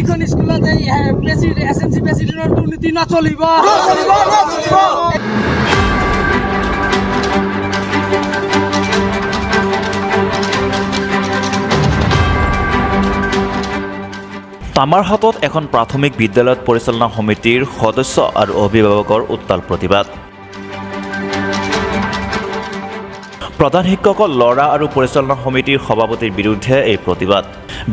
এইখন স্কুলত এই এছএমচি প্ৰেচিডেণ্টৰ দুৰ্নীতি নচলিব। তামাৰ হাতত এখন প্ৰাথমিক বিদ্যালয়ত পৰিচালনা সমিতিৰ সদস্য আৰু অভিভাৱকৰ উত্তাল প্ৰতিবাদ। প্ৰধান শিক্ষকৰ ল'ৰা আৰু পৰিচালনা সমিতিৰ সভাপতিৰ বিৰুদ্ধে এই প্ৰতিবাদ।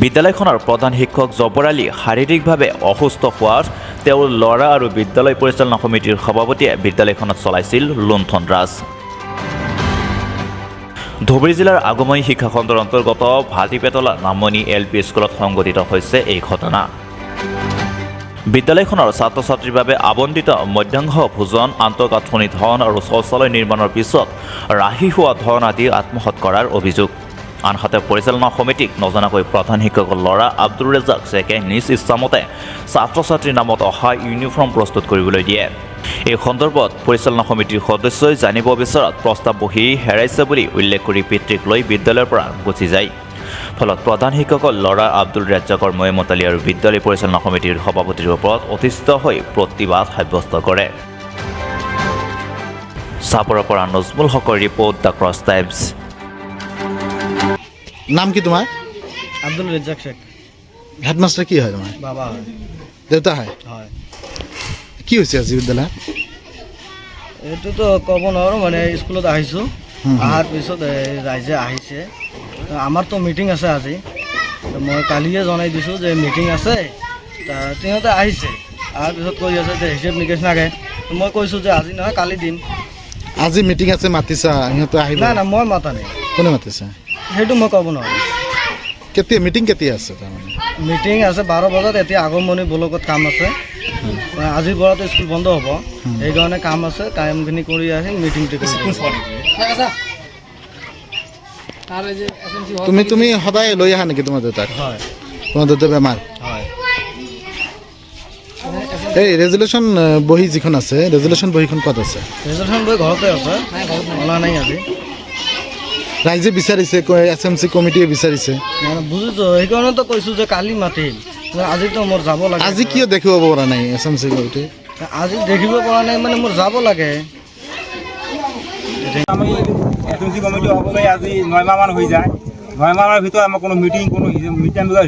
বিদ্যালয়খনৰ প্ৰধান শিক্ষক জবৰ আলী শাৰীৰিকভাৱে অসুস্থ হোৱাত তেওঁৰ ল'ৰা আৰু বিদ্যালয় পৰিচালনা সমিতিৰ সভাপতিয়ে বিদ্যালয়খনত চলাইছিল লুণ্ঠন ৰাজ। ধুবুৰী জিলাৰ আগমনী শিক্ষা খণ্ডৰ অন্তৰ্গত ভাটিপেটলা নামনি LP স্কুলত সংঘটিত হৈছে এই ঘটনা। বিদ্যালয়খনৰ ছাত্ৰ ছাত্ৰীৰ বাবে আবণ্টিত মধ্যাহ্ন ভোজন, আন্তঃগাঁথনি ধন আৰু শৌচালয় নিৰ্মাণৰ পিছত ৰাহি হোৱা ধন আদি আত্মসাৎ কৰাৰ অভিযোগ। আনহাতে পৰিচালনা সমিতিক নজনাকৈ প্ৰধান শিক্ষকৰ ল'ৰা আব্দুল ৰেজাক শ্বেখে নিজ ইচ্ছামতে ছাত্ৰ ছাত্ৰীৰ নামত অহা ইউনিফৰ্ম প্ৰস্তুত কৰিবলৈ দিয়ে। এই সন্দৰ্ভত পৰিচালনা সমিতিৰ সদস্যই জানিব বিচৰাত প্ৰস্তাৱ বহি হেৰাইছে বুলি উল্লেখ কৰি পিতৃক লৈ বিদ্যালয়ৰ পৰা গুচি যায়। ফলত প্ৰধান শিক্ষকৰ ল'ৰা আব্দুল ৰেজাকৰ ময়মতালী আৰু বিদ্যালয় পৰিচালনা সমিতিৰ সভাপতিৰ ওপৰত অতিষ্ঠ হৈ প্ৰতিবাদ সাব্যস্ত কৰে। চাপৰৰ পৰা নজমুল হকৰ ৰিপৰ্ট, দ্য ক্ৰছ টাইমছ। নাম কি তোমাৰ? আব্দুল ৰেজাক শ্বেখ। হেডমাষ্টাৰ কি হয় তোমাৰ? বাবা হয়। দেউতা হয়? হয়। কি হৈছে আজি বিদ্যালয়ত? এইটোতো ক'ব নোৱাৰোঁ, মানে স্কুলত আহিছোঁ, অহাৰ পিছত ৰাইজে আহিছে। আমাৰতো মিটিং আছে আজি, মই কালিয়ে জনাই দিছোঁ যে মিটিং আছে। সিহঁতে আহিছে, অহাৰ পিছত কৈ আছে যে হিচাপ নিকেশ নাগে। মই কৈছোঁ যে আজি নহয় কালি দিম। আজি মিটিং আছে, মাতিছা? সিহঁতে আহিব? নাই নাই, মই মাতা নাই। কোনে মাতিছে? সেইটো মই ক'ব নোৱাৰোঁ। কেতিয়া মিটিং কেতিয়া আছে? তাৰমানে মিটিং আছে 12 বজাত। এতিয়া আগমনী ব্লকত কাম আছে, আজিৰ পৰাতো স্কুল বন্ধ হ'ব, সেইকাৰণে কাম আছে। কামখিনি কৰি আহি মিটিংটো তুমি সদায় লৈ আহা নেকি তোমাৰ দেউতাক? হয়। তোমাৰ দেউতা বেমাৰ? হয়। এই ৰেজুলেশ্যন বহী যিখন আছে, ৰেজুলেশ্যন বহীখন ক'ত আছে? ৰেজুলেশ্যন বহী ঘৰতে আছে, অনা নাই আজি। ৰাইজে বিচাৰিছে, SMC কমিটিয়ে বিচাৰিছে। বুজিছোঁ, সেইকাৰণেতো কৈছোঁ যে কালি মাতিম। আজিতো মোৰ যাব লাগে। আজি কিয় দেখিব পৰা নাই SMC কমিটি? আজি দেখিব পৰা নাই মানে মোৰ যাব লাগে। আমি SMC কমিটি হ'বলৈ আজি 9 মাহমান হৈ যায়। 9 মাহৰ ভিতৰত আমাৰ কোনো মিটিং, কোনো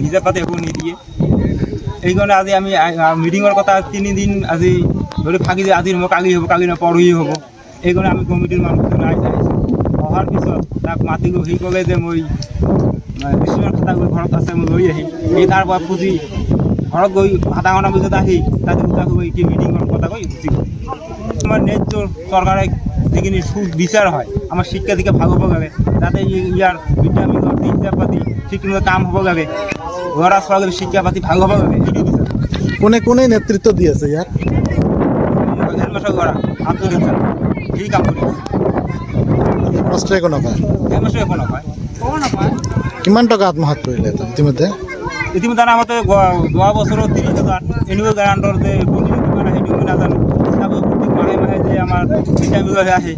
হিচাপ পাতি একো নিদিয়ে। এইকাৰণে আজি আমি মিটিঙৰ কথা 3 দিন আজি ধৰি ফাঁকি যে আজি নহয় কালি হ'ব, কালি নহয় পৰহি হ'ব। এইকাৰণে আমি কমিটিৰ মানুহজন আহিছোঁ। অহাৰ পিছত তাক মাতিলোঁ, সি ক'লে যে মই বিশ্বনাথ খাতাগুৰি ঘৰত আছে, মই লৈ আহিম। এই তাৰ পৰা খুজি ঘৰত গৈ আধা ঘণ্টাৰ পিছত আহি তাতে দুটাকৈ গৈ কি মিটিঙৰ কথা কৈ গুচি গ'ল। আমাৰ ন্যায্য চৰকাৰে যিখিনি বিচাৰ হয়, আমাৰ শিক্ষাৰ্থীকে ভাগ হ'ব লাগে, যাতে ইয়াৰ ভিটামিনৰ হিচাপ পাতি ঠিকমতে কাম হ'ব লাগে, ল'ৰা ছোৱালীৰ শিক্ষা পাতি ভাগ হ'ব লাগে, এইটো বিচাৰ। কোনে কোনে নেতৃত্ব দি আছে ইয়াত? হেডমাষ্টাৰ কৰা আব্দুল ৰেজাক, সি কাম কৰি আছে। হেডমাষ্টাৰে একো নকয়? হেডমাষ্টাৰে একো নকয়। কিমান টকা আত্মসাৎ কৰিলে ইতিমধ্যে? ইতিমধ্যে আমাৰতো যোৱা বছৰত 30,000 এনুৱেল গ্ৰাণ্টৰ যে সেইটো মই নাজানো। প্ৰত্যেক মাহে মাহে যে আমাৰ ভিটামিন আহে